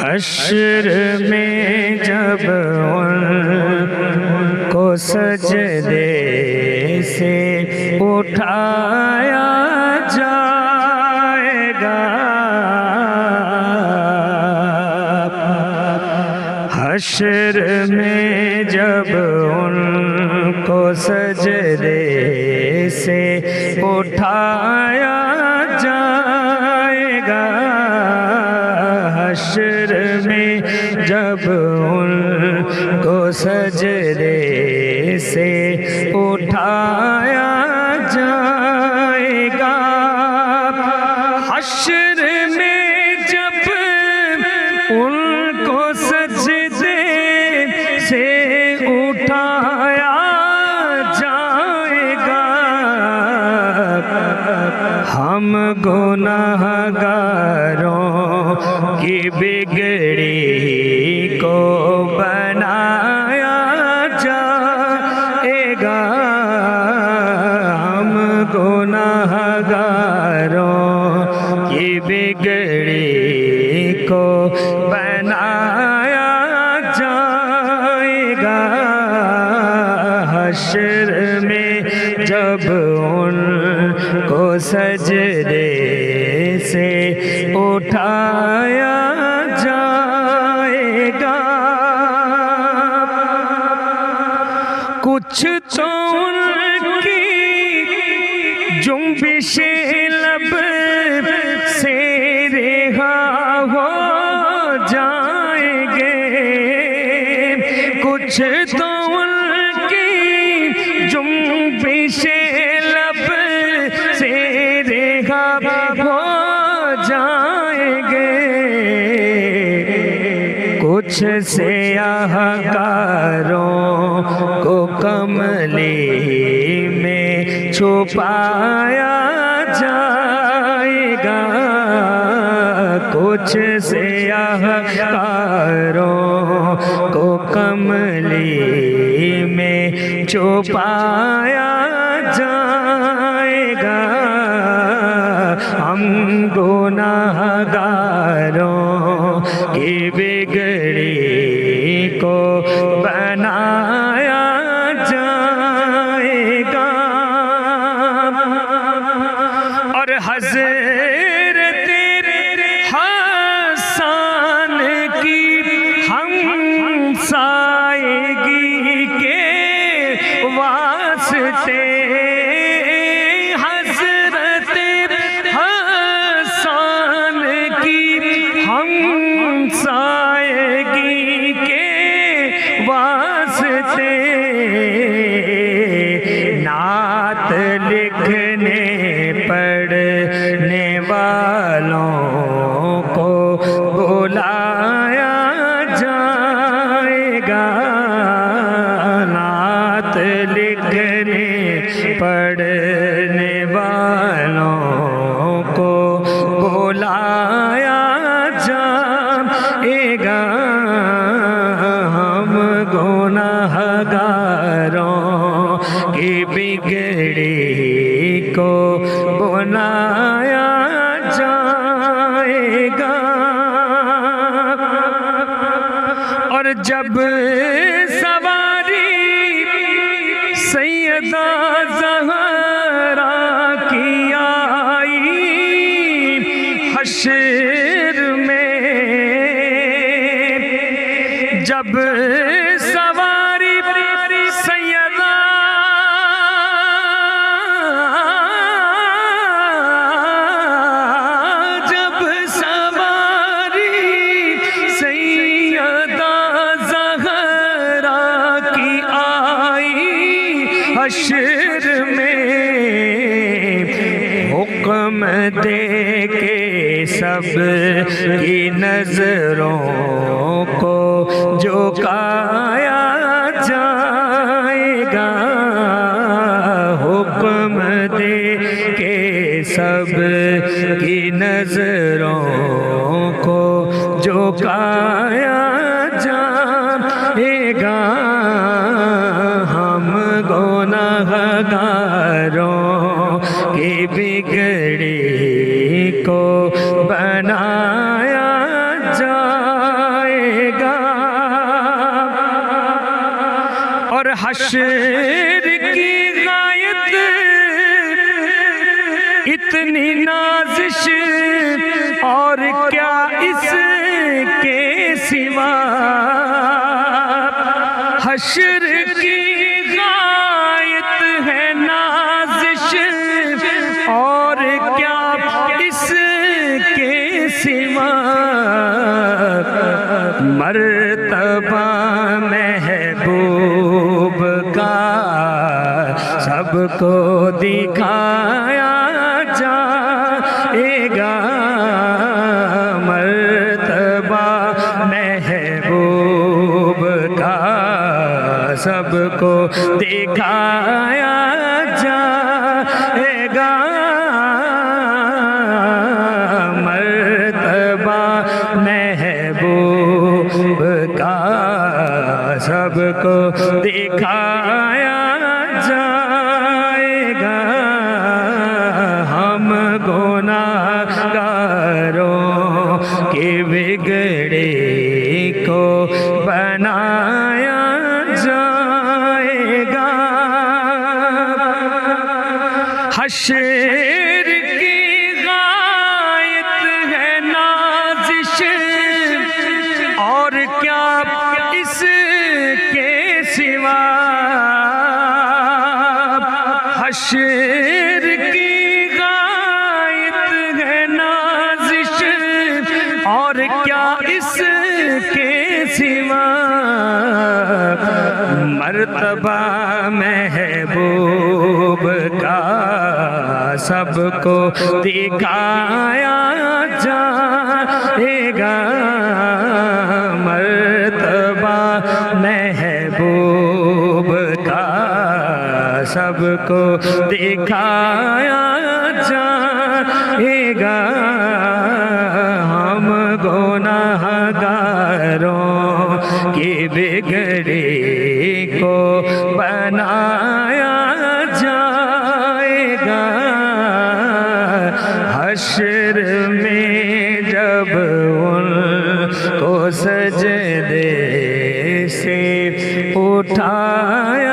حشر میں جب ان کو سجدے سے اٹھایا جائے گا، حشر میں جب ان کو سجدے سے اٹھایا جائے گا، حشر میں جب ان کو سجدے سے اٹھایا جائے گا، حشر میں جب ان کو سجدے سے اٹھایا جائے گا، ہم گناہگاروں کی بگڑی کو بنایا جائے گا، ہم گناہگاروں کی بگڑی کو بنایا جائے گا، حشر میں جب ان کو سجدے سے اٹھایا جائے گا، کچھ تو ان کی جنبش لب سے رہا ہو جائیں گے، کچھ تو ان کی جنبش لب سے رہا ہو جائیں گے، کچھ سیاہ کاروں کو کملی میں چھپایا جائے گا، کچھ سیاہ کاروں کو کملی میں چھپایا جائے گا، ہم گناہگاروں کی بگڑی کو بنایا جائے گا، اور حضرت حسن کی ہمسائیگی کے واسطے، حضرت حسن کی ہمسائیگی کے واسطے، نعت لکھنے پڑھنے والوں کو بلایا جائے گا، نعت لکھنے پڑھنے والوں کو بلایا جائے گا، ہم گناہگاروں کی بگڑی کو بنایا جائے گا، اور جب سواری سیدہ زہرا کی آئی حشر میں، جب سواری سیدہ جب سواری سیدہ زہرا کی آئی حشر میں، حکم دے کے سب کی نظروں کو جھکایا جائے گا، حکم دے کے سب کی نظروں کو جھکایا جائے گا، ہم گناہگاروں کی بگڑی کو بنا حشر کی غایت اتنی نازش اور کیا اس کے سوا، حشر کی غایت ہے نازش اور کیا اس کے سوا، مرتبہ محبوب کا سب کو دکھایا جائے گا، مرتبہ محبوب کا سب کو دکھایا جائے گا، مرتبہ محبوب کا سب کو دکھایا جائے گا، ہم گناہگاروں کے بگڑے کو بنایا جائے گا، حشر کی غایت ہے نازش اور کیا اس کے سوا، حشر کی غایت ہے نازش اور کیا اس کے سوا، مرتبہ محبوب کا سب کو دکھایا جائے گا، مرتبہ محبوب کا سب کو دکھایا جائے گا، ہم گناہگاروں کی بگڑی کو بنایا جائے گا، حشر میں جب ان کو سجدے سے اٹھایا